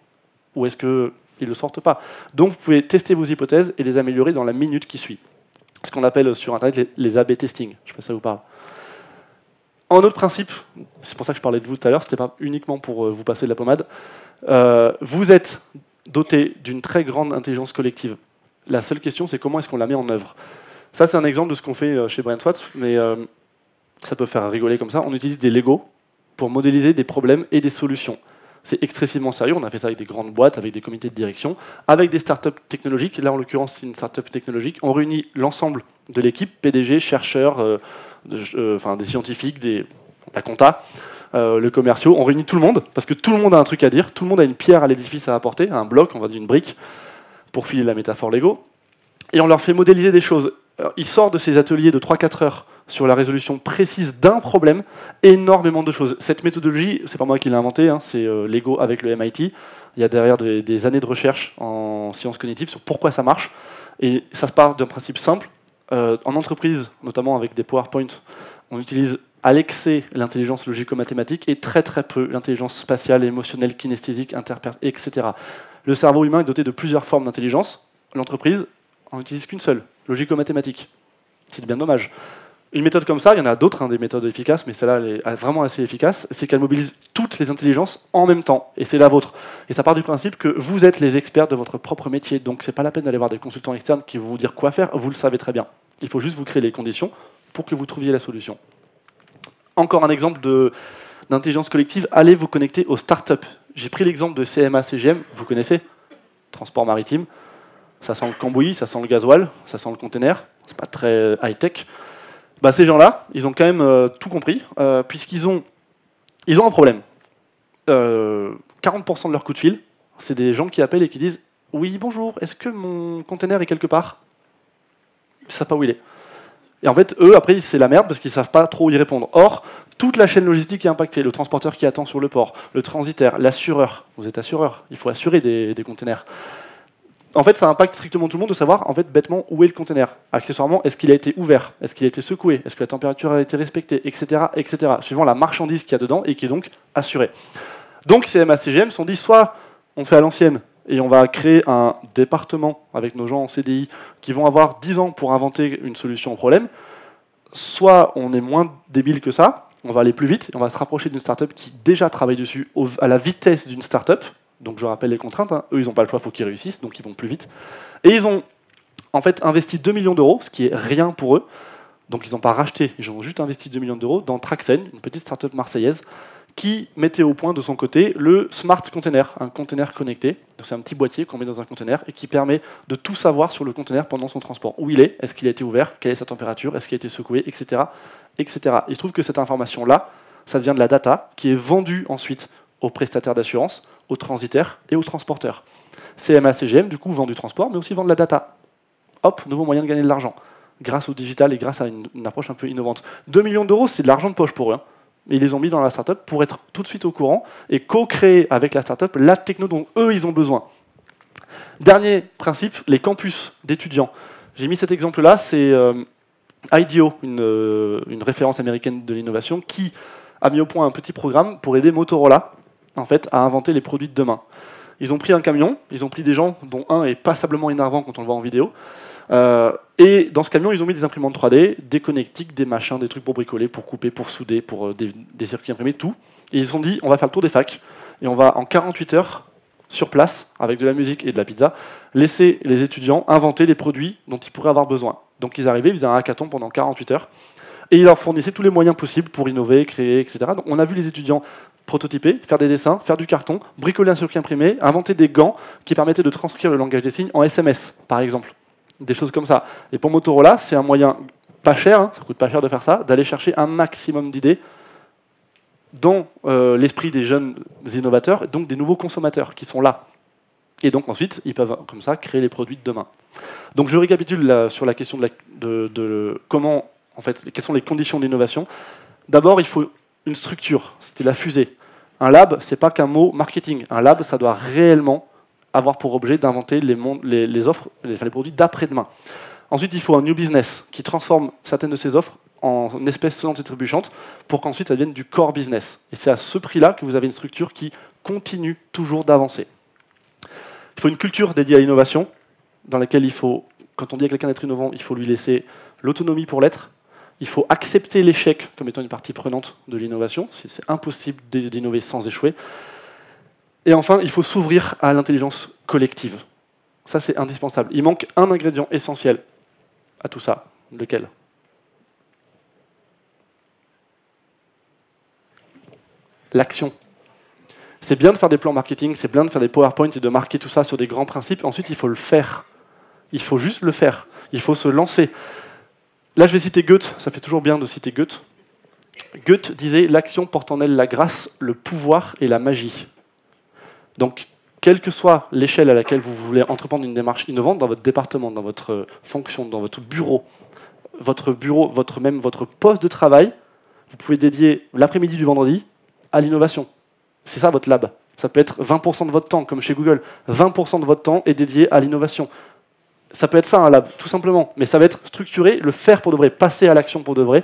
S2: ou est-ce qu'ils ne le sortent pas. Donc vous pouvez tester vos hypothèses et les améliorer dans la minute qui suit. Ce qu'on appelle sur Internet les A/B testing. Je ne sais pas si ça vous parle. En autre principe, c'est pour ça que je parlais de vous tout à l'heure, ce n'était pas uniquement pour vous passer de la pommade, vous êtes doté d'une très grande intelligence collective. La seule question, c'est comment est-ce qu'on la met en œuvre. Ça, c'est un exemple de ce qu'on fait chez BrainSwat, mais ça peut faire rigoler comme ça. On utilise des Lego pour modéliser des problèmes et des solutions. C'est excessivement sérieux. On a fait ça avec des grandes boîtes, avec des comités de direction, avec des startups technologiques. Là, en l'occurrence, c'est une startup technologique. On réunit l'ensemble de l'équipe, PDG, chercheurs, des scientifiques, la compta, le commerciaux. On réunit tout le monde, parce que tout le monde a un truc à dire, tout le monde a une pierre à l'édifice à apporter, un bloc, on va dire une brique, pour filer la métaphore Lego. Et on leur fait modéliser des choses. Ils sortent de ces ateliers de 3-4 heures sur la résolution précise d'un problème, énormément de choses. Cette méthodologie, c'est pas moi qui l'ai inventée, hein, c'est Lego avec le MIT. Il y a derrière des années de recherche en sciences cognitives sur pourquoi ça marche. Et ça se part d'un principe simple. En entreprise, notamment avec des PowerPoint, on utilise à l'excès l'intelligence logico-mathématique et très très peu l'intelligence spatiale, émotionnelle, kinesthésique, etc. Le cerveau humain est doté de plusieurs formes d'intelligence. L'entreprise n'en utilise qu'une seule, logico-mathématique. C'est bien dommage. Une méthode comme ça, il y en a d'autres, des méthodes efficaces, mais celle-là elle est vraiment assez efficace, c'est qu'elle mobilise toutes les intelligences en même temps, et c'est la vôtre. Et ça part du principe que vous êtes les experts de votre propre métier, donc c'est pas la peine d'aller voir des consultants externes qui vont vous dire quoi faire, vous le savez très bien. Il faut juste vous créer les conditions pour que vous trouviez la solution. Encore un exemple d'intelligence collective, allez vous connecter aux startups. J'ai pris l'exemple de CMA-CGM, vous connaissez, transport maritime. Ça sent le cambouis, ça sent le gasoil, ça sent le container, c'est pas très high-tech. Ces gens-là, ils ont quand même tout compris, puisqu'ils ont un problème. 40% de leur coup de fil, c'est des gens qui appellent et qui disent « Oui, bonjour, est-ce que mon container est quelque part ?» Ils ne savent pas où il est. Et en fait, eux, après, c'est la merde, parce qu'ils ne savent pas trop y répondre. Or, toute la chaîne logistique est impactée. Le transporteur qui attend sur le port, le transitaire, l'assureur. Vous êtes assureur, il faut assurer des containers. En fait, ça impacte strictement tout le monde de savoir, en fait, bêtement, où est le conteneur. Accessoirement, est-ce qu'il a été ouvert? Est-ce qu'il a été secoué? Est-ce que la température a été respectée? Etc., etc. Suivant la marchandise qu'il y a dedans et qui est donc assurée. Donc, CMA-CGM se sont dit, soit on fait à l'ancienne et on va créer un département avec nos gens en CDI qui vont avoir 10 ans pour inventer une solution au problème, soit on est moins débile que ça, on va aller plus vite et on va se rapprocher d'une startup qui déjà travaille dessus à la vitesse d'une startup. Donc je rappelle les contraintes, eux ils n'ont pas le choix, il faut qu'ils réussissent, donc ils vont plus vite. Et ils ont en fait investi 2 millions d'euros, ce qui est rien pour eux. Donc ils n'ont pas racheté, ils ont juste investi 2 millions d'euros dans Traxen, une petite startup marseillaise, qui mettait au point de son côté le Smart Container, un container connecté. C'est un petit boîtier qu'on met dans un container et qui permet de tout savoir sur le container pendant son transport. Où il est-ce qu'il a été ouvert, quelle est sa température, est-ce qu'il a été secoué, etc., etc. Il se trouve que cette information-là, ça devient de la data qui est vendue ensuite aux prestataires d'assurance, aux transitaires et aux transporteurs. CMA-CGM, du coup, vend du transport, mais aussi vend de la data. Hop, nouveau moyen de gagner de l'argent, grâce au digital et grâce à une approche un peu innovante. 2 millions d'euros, c'est de l'argent de poche pour eux. Mais ils les ont mis dans la startup pour être tout de suite au courant et co-créer avec la startup la techno dont eux, ils ont besoin. Dernier principe, les campus d'étudiants. J'ai mis cet exemple-là, c'est IDEO, une référence américaine de l'innovation, qui a mis au point un petit programme pour aider Motorola en fait, à inventer les produits de demain. Ils ont pris un camion, ils ont pris des gens dont un est passablement énervant quand on le voit en vidéo, et dans ce camion, ils ont mis des imprimantes 3D, des connectiques, des machins, des trucs pour bricoler, pour couper, pour souder, pour des circuits imprimés, tout. Et ils se sont dit, on va faire le tour des facs, et on va en 48 heures, sur place, avec de la musique et de la pizza, laisser les étudiants inventer les produits dont ils pourraient avoir besoin. Donc ils arrivaient, ils faisaient un hackathon pendant 48 heures, et ils leur fournissaient tous les moyens possibles pour innover, créer, etc. Donc on a vu les étudiants prototyper, faire des dessins, faire du carton, bricoler un circuit imprimé, inventer des gants qui permettaient de transcrire le langage des signes en SMS, par exemple. Des choses comme ça. Et pour Motorola, c'est un moyen pas cher, ça coûte pas cher de faire ça, d'aller chercher un maximum d'idées dans l'esprit des jeunes innovateurs, donc des nouveaux consommateurs qui sont là. Et donc ensuite, ils peuvent comme ça créer les produits de demain. Donc je récapitule sur la question de comment, en fait, quelles sont les conditions d'innovation. D'abord, il faut une structure, c'était la fusée. Un lab, c'est pas qu'un mot marketing. Un lab, ça doit réellement avoir pour objet d'inventer les offres, les produits d'après-demain. Ensuite, il faut un new business qui transforme certaines de ces offres en espèces sonnantes et trébuchantes pour qu'ensuite ça devienne du core business. Et c'est à ce prix-là que vous avez une structure qui continue toujours d'avancer. Il faut une culture dédiée à l'innovation, dans laquelle il faut, quand on dit à quelqu'un d'être innovant, il faut lui laisser l'autonomie pour l'être. Il faut accepter l'échec comme étant une partie prenante de l'innovation. C'est impossible d'innover sans échouer. Et enfin, il faut s'ouvrir à l'intelligence collective. Ça, c'est indispensable. Il manque un ingrédient essentiel à tout ça. Lequel ? L'action. C'est bien de faire des plans marketing, c'est bien de faire des PowerPoint et de marquer tout ça sur des grands principes. Ensuite, il faut le faire. Il faut juste le faire. Il faut se lancer. Là, je vais citer Goethe. Ça fait toujours bien de citer Goethe. Goethe disait « L'action porte en elle la grâce, le pouvoir et la magie ». Donc, quelle que soit l'échelle à laquelle vous voulez entreprendre une démarche innovante, dans votre département, dans votre fonction, dans votre bureau, même votre poste de travail, vous pouvez dédier l'après-midi du vendredi à l'innovation. C'est ça votre lab. Ça peut être 20% de votre temps, comme chez Google. 20% de votre temps est dédié à l'innovation. Ça peut être ça un lab, tout simplement. Mais ça va être structuré, le faire pour de vrai, passer à l'action pour de vrai,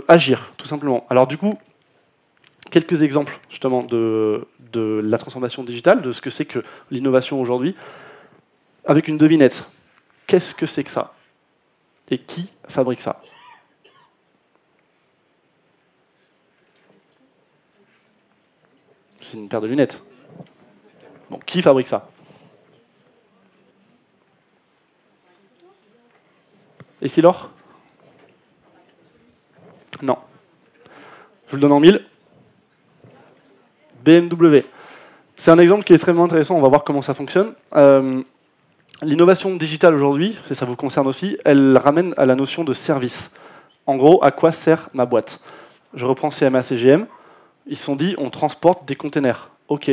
S2: agir, tout simplement. Alors du coup, quelques exemples justement de la transformation digitale, de ce que c'est que l'innovation aujourd'hui, avec une devinette. Qu'est-ce que c'est que ça? Et qui fabrique ça? C'est une paire de lunettes. Bon, qui fabrique ça? Essilor? Non. Je vous le donne en mille. BMW. C'est un exemple qui est extrêmement intéressant, on va voir comment ça fonctionne. L'innovation digitale aujourd'hui, et ça vous concerne aussi, elle ramène à la notion de service. En gros, à quoi sert ma boîte? Je reprends CMA CGM, ils se sont dit on transporte des containers. Ok.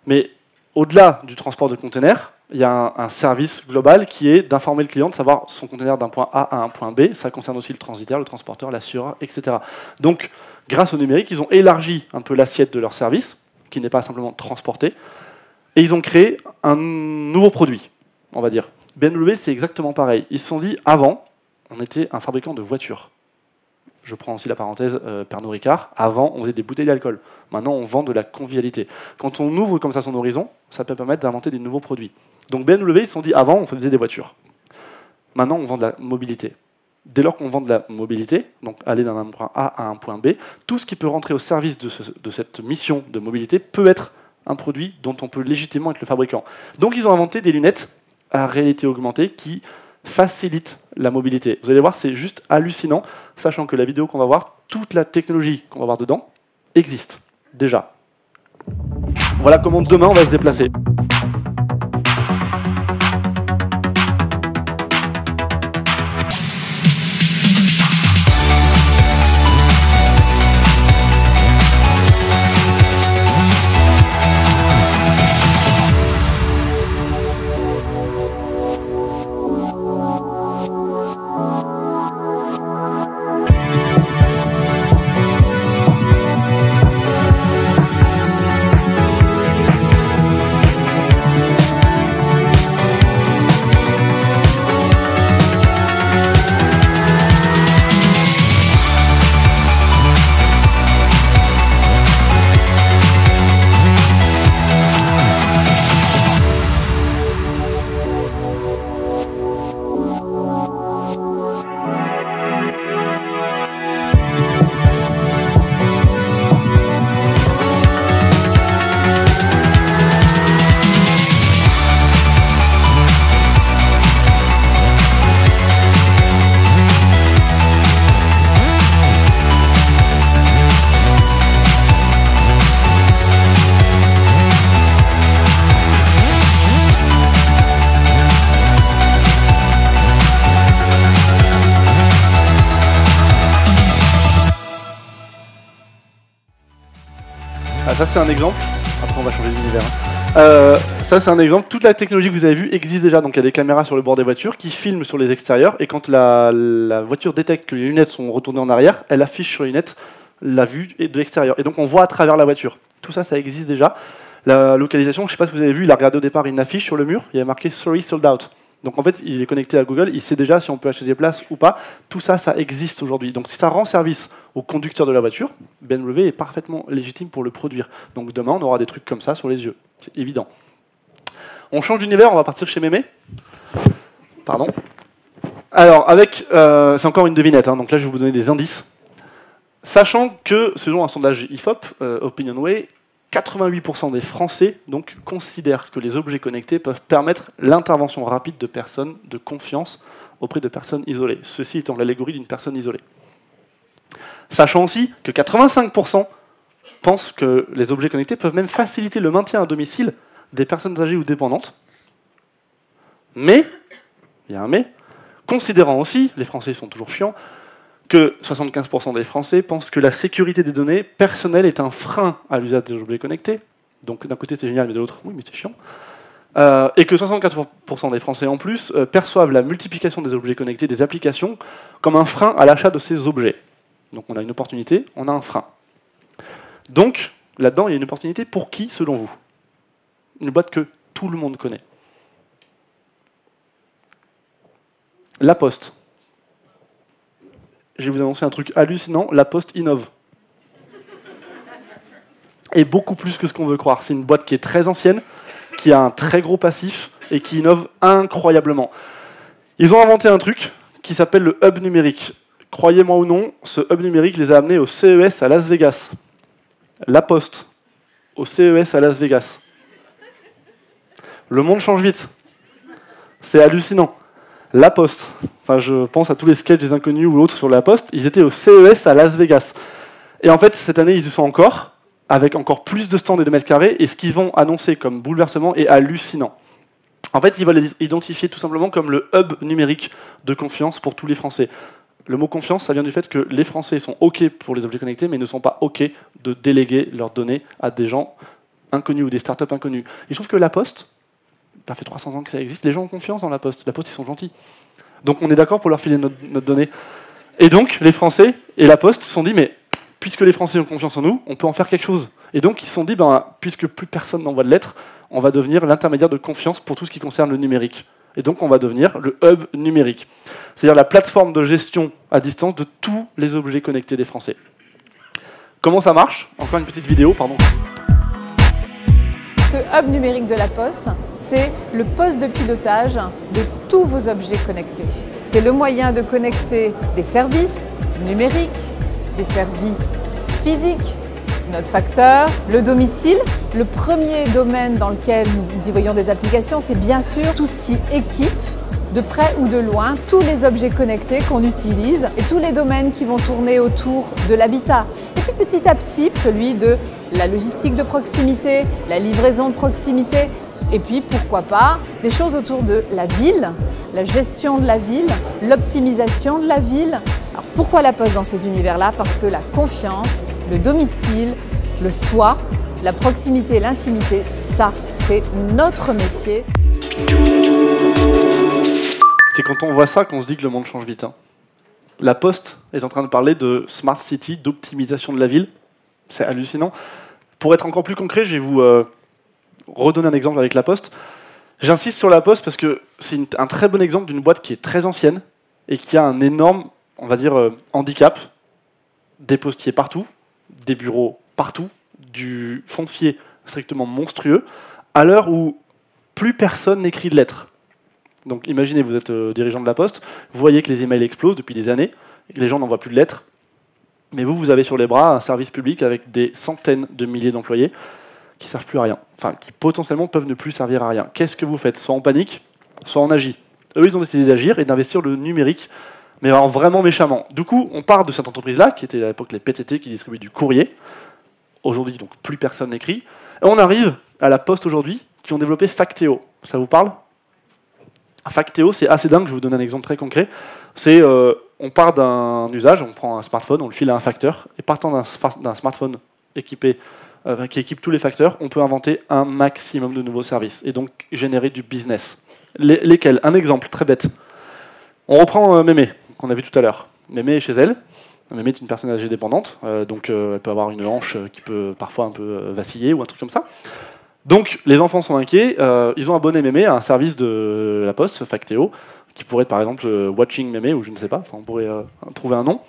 S2: Mais au-delà du transport de containers, il y a un service global qui est d'informer le client, de savoir son conteneur d'un point A à un point B. Ça concerne aussi le transitaire, le transporteur, l'assureur, etc. Donc, grâce au numérique, ils ont élargi un peu l'assiette de leur service, qui n'est pas simplement transporté, et ils ont créé un nouveau produit, on va dire. BMW, c'est exactement pareil. Ils se sont dit, avant, on était un fabricant de voitures. Je prends aussi la parenthèse Pernod Ricard. Avant, on faisait des bouteilles d'alcool. Maintenant, on vend de la convivialité. Quand on ouvre comme ça son horizon, ça peut permettre d'inventer des nouveaux produits. Donc BMW, ils se sont dit, avant, on faisait des voitures. Maintenant, on vend de la mobilité. Dès lors qu'on vend de la mobilité, donc aller d'un point A à un point B, tout ce qui peut rentrer au service de cette mission de mobilité peut être un produit dont on peut légitimement être le fabricant. Donc ils ont inventé des lunettes à réalité augmentée qui facilitent la mobilité. Vous allez voir, c'est juste hallucinant, sachant que la vidéo qu'on va voir, toute la technologie qu'on va voir dedans, existe déjà. Voilà comment demain on va se déplacer. Ça c'est un exemple, après on va changer d'univers. Ça c'est un exemple, toute la technologie que vous avez vue existe déjà, donc il y a des caméras sur le bord des voitures qui filment sur les extérieurs, et quand la voiture détecte que les lunettes sont retournées en arrière, elle affiche sur les lunettes la vue de l'extérieur, et donc on voit à travers la voiture. Tout ça, ça existe déjà. La localisation, je ne sais pas si vous avez vu, il a regardé au départ une affiche sur le mur, il y avait marqué « Sorry, sold out ». Donc en fait, il est connecté à Google, il sait déjà si on peut acheter des places ou pas. Tout ça, ça existe aujourd'hui. Donc si ça rend service au conducteur de la voiture, BMW est parfaitement légitime pour le produire. Donc demain, on aura des trucs comme ça sur les yeux. C'est évident. On change d'univers, on va partir chez Mémé. Pardon. Alors, c'est encore une devinette, hein, donc là je vais vous donner des indices. Sachant que, selon un sondage IFOP, OpinionWay, 88% des Français donc, considèrent que les objets connectés peuvent permettre l'intervention rapide de personnes de confiance auprès de personnes isolées. Ceci étant l'allégorie d'une personne isolée. Sachant aussi que 85% pensent que les objets connectés peuvent même faciliter le maintien à domicile des personnes âgées ou dépendantes. Mais, il y a un mais, considérant aussi, les Français sont toujours chiants, que 75% des Français pensent que la sécurité des données personnelles est un frein à l'usage des objets connectés. Donc d'un côté c'est génial, mais de l'autre, oui, mais c'est chiant. Et que 64% des Français en plus perçoivent la multiplication des objets connectés, des applications, comme un frein à l'achat de ces objets. Donc on a une opportunité, on a un frein. Donc là-dedans, il y a une opportunité pour qui, selon vous? Une boîte que tout le monde connaît. La Poste. Je vais vous annoncer un truc hallucinant, La Poste innove. Et beaucoup plus que ce qu'on veut croire. C'est une boîte qui est très ancienne, qui a un très gros passif et qui innove incroyablement. Ils ont inventé un truc qui s'appelle le hub numérique. Croyez-moi ou non, ce hub numérique les a amenés au CES à Las Vegas. La Poste, au CES à Las Vegas. Le monde change vite. C'est hallucinant. La Poste. Enfin, je pense à tous les sketchs des Inconnus ou autres sur La Poste. Ils étaient au CES à Las Vegas. Et en fait, cette année, ils y sont encore, avec encore plus de stands et de mètres carrés. Et ce qu'ils vont annoncer comme bouleversement est hallucinant. En fait, ils veulent identifier tout simplement comme le hub numérique de confiance pour tous les Français. Le mot confiance, ça vient du fait que les Français sont OK pour les objets connectés, mais ne sont pas OK de déléguer leurs données à des gens inconnus ou des startups inconnues. Il se trouve que La Poste, ça fait 300 ans que ça existe, les gens ont confiance dans La Poste. La Poste, ils sont gentils. Donc on est d'accord pour leur filer notre donnée. Et donc, les Français et La Poste se sont dit, mais puisque les Français ont confiance en nous, on peut en faire quelque chose. Et donc, ils se sont dit, puisque plus personne n'envoie de lettres, on va devenir l'intermédiaire de confiance pour tout ce qui concerne le numérique. Et donc, on va devenir le hub numérique. C'est-à-dire la plateforme de gestion à distance de tous les objets connectés des Français. Comment ça marche? Encore une petite vidéo, pardon.
S3: Ce hub numérique de La Poste, c'est le poste de pilotage de tous vos objets connectés. C'est le moyen de connecter des services numériques, des services physiques, notre facteur, le domicile. Le premier domaine dans lequel nous y voyons des applications, c'est bien sûr tout ce qui équipe, de près ou de loin, tous les objets connectés qu'on utilise et tous les domaines qui vont tourner autour de l'habitat. Et puis petit à petit, celui de la logistique de proximité, la livraison de proximité, et puis pourquoi pas des choses autour de la ville, la gestion de la ville, l'optimisation de la ville. Alors pourquoi La Poste dans ces univers-là? Parce que la confiance, le domicile, le soi, la proximité, l'intimité, ça, c'est notre métier.
S2: C'est quand on voit ça qu'on se dit que le monde change vite. Hein. La Poste est en train de parler de Smart City, d'optimisation de la ville. C'est hallucinant. Pour être encore plus concret, je vais vous redonner un exemple avec La Poste. J'insiste sur La Poste parce que c'est un très bon exemple d'une boîte qui est très ancienne et qui a un énorme, on va dire, handicap. Des postiers partout, des bureaux partout, du foncier strictement monstrueux, à l'heure où plus personne n'écrit de lettres. Donc imaginez, vous êtes dirigeant de La Poste, vous voyez que les emails explosent depuis des années, et que les gens n'envoient plus de lettres, mais vous avez sur les bras un service public avec des centaines de milliers d'employés qui ne servent plus à rien, enfin qui potentiellement peuvent ne plus servir à rien. Qu'est-ce que vous faites? Soit on panique, soit on agit. Eux, ils ont décidé d'agir et d'investir le numérique, mais alors vraiment méchamment. Du coup, on part de cette entreprise-là, qui était à l'époque les PTT, qui distribuaient du courrier. Aujourd'hui, donc plus personne n'écrit. Et on arrive à La Poste aujourd'hui, qui ont développé Factéo. Ça vous parle? Factéo, c'est assez dingue, je vais vous donner un exemple très concret. C'est, on part d'un usage, on prend un smartphone, on le file à un facteur, et partant d'un smartphone équipé, qui équipe tous les facteurs, on peut inventer un maximum de nouveaux services, et donc générer du business. Lesquels? Un exemple très bête. On reprend Mémé, qu'on a vu tout à l'heure. Mémé est chez elle. Mémé est une personne âgée dépendante, donc elle peut avoir une hanche qui peut parfois un peu vaciller, ou un truc comme ça. Donc les enfants sont inquiets, ils ont abonné Mémé à un service de la Poste, Factéo, qui pourrait être par exemple Watching Mémé, ou je ne sais pas, enfin, on pourrait trouver un nom.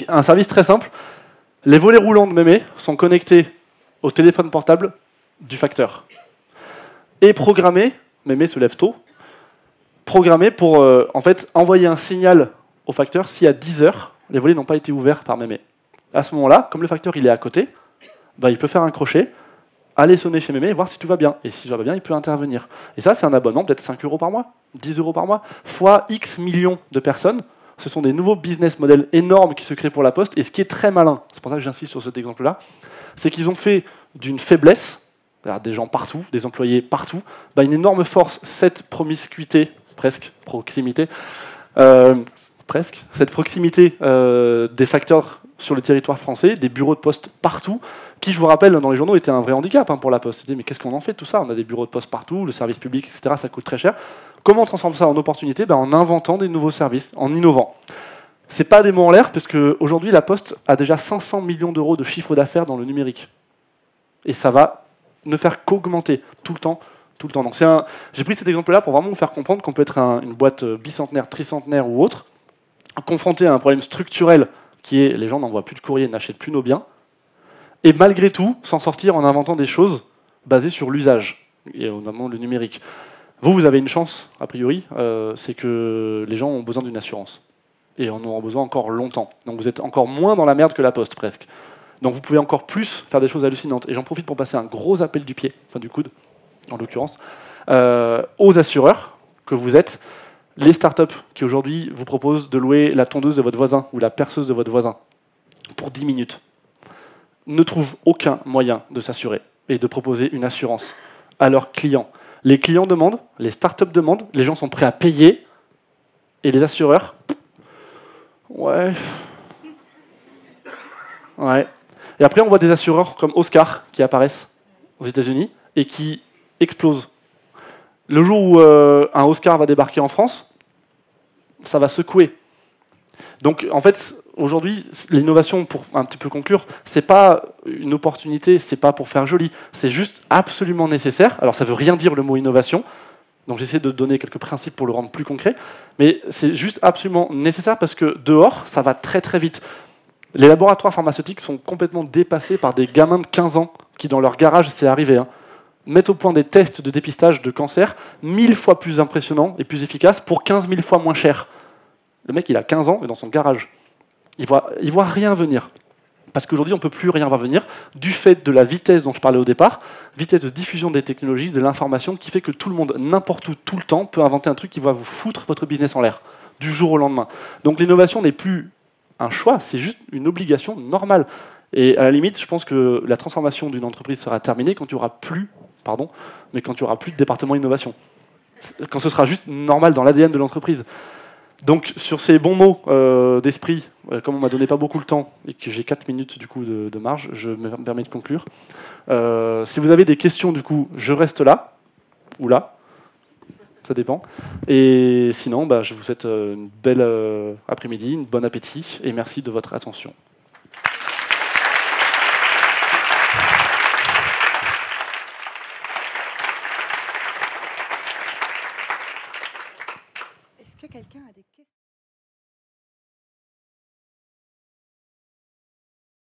S2: Un service très simple, les volets roulants de Mémé sont connectés au téléphone portable du facteur. Et programmés, Mémé se lève tôt, programmé pour en fait, envoyer un signal au facteur si à 10 heures, les volets n'ont pas été ouverts par Mémé. À ce moment-là, comme le facteur il est à côté, il peut faire un crochet, aller sonner chez Mémé et voir si tout va bien. Et si tout va bien, il peut intervenir. Et ça, c'est un abonnement peut-être 5 € par mois, 10 € par mois, fois X millions de personnes. Ce sont des nouveaux business models énormes qui se créent pour la Poste. Et ce qui est très malin, c'est pour ça que j'insiste sur cet exemple-là, c'est qu'ils ont fait d'une faiblesse, des gens partout, des employés partout, une énorme force, cette promiscuité, presque, proximité, cette proximité des facteurs sur le territoire français, des bureaux de poste partout, qui, je vous rappelle, dans les journaux, était un vrai handicap pour la Poste. C'était, mais qu'est-ce qu'on en fait de tout ça? On a des bureaux de poste partout, le service public, etc., ça coûte très cher. Comment on transforme ça en opportunité? En inventant des nouveaux services, en innovant. Ce n'est pas des mots en l'air, parce qu'aujourd'hui, la Poste a déjà 500 millions d'euros de chiffre d'affaires dans le numérique. Et ça va ne faire qu'augmenter tout le temps. Donc j'ai pris cet exemple-là pour vraiment vous faire comprendre qu'on peut être une boîte bicentenaire, tricentenaire ou autre, confronté à un problème structurel qui est les gens n'envoient plus de courrier, n'achètent plus nos biens, et malgré tout s'en sortir en inventant des choses basées sur l'usage, et notamment le numérique. Vous avez une chance, a priori, c'est que les gens ont besoin d'une assurance. Et en auront besoin encore longtemps. Donc vous êtes encore moins dans la merde que la Poste, presque. Donc vous pouvez encore plus faire des choses hallucinantes. Et j'en profite pour passer un gros appel du pied, enfin du coude, en l'occurrence, aux assureurs que vous êtes, les startups qui aujourd'hui vous proposent de louer la tondeuse de votre voisin ou la perceuse de votre voisin pour 10 minutes, ne trouvent aucun moyen de s'assurer et de proposer une assurance à leurs clients. Les clients demandent, les startups demandent, les gens sont prêts à payer, et les assureurs, ouais. Et après, on voit des assureurs comme Oscar qui apparaissent aux États-Unis et qui explosent. Le jour où un Oscar va débarquer en France, ça va secouer. Donc, en fait, aujourd'hui, l'innovation, pour un petit peu conclure, c'est pas une opportunité, c'est pas pour faire joli, c'est juste absolument nécessaire. Alors, ça veut rien dire le mot innovation. Donc, j'essaie de donner quelques principes pour le rendre plus concret, mais c'est juste absolument nécessaire parce que dehors, ça va très très vite. Les laboratoires pharmaceutiques sont complètement dépassés par des gamins de 15 ans qui, dans leur garage, c'est arrivé, mettent au point des tests de dépistage de cancer 1000 fois plus impressionnants et plus efficaces pour 15 000 fois moins cher. Le mec, il a 15 ans et dans son garage. Il voit rien venir. Parce qu'aujourd'hui, on ne peut plus rien voir venir du fait de la vitesse dont je parlais au départ, vitesse de diffusion des technologies, de l'information, qui fait que tout le monde, n'importe où, tout le temps, peut inventer un truc qui va vous foutre votre business en l'air, du jour au lendemain. Donc l'innovation n'est plus un choix, c'est juste une obligation normale. Et à la limite, je pense que la transformation d'une entreprise sera terminée quand il n'y aura plus, quand il y aura plus de département innovation. Quand ce sera juste normal dans l'ADN de l'entreprise. Donc sur ces bons mots d'esprit, comme on m'a donné pas beaucoup le temps et que j'ai 4 minutes du coup de marge, je me permets de conclure. Si vous avez des questions, du coup, je reste là, ou là, ça dépend. Et sinon, je vous souhaite une belle après-midi, un bon appétit, et merci de votre attention.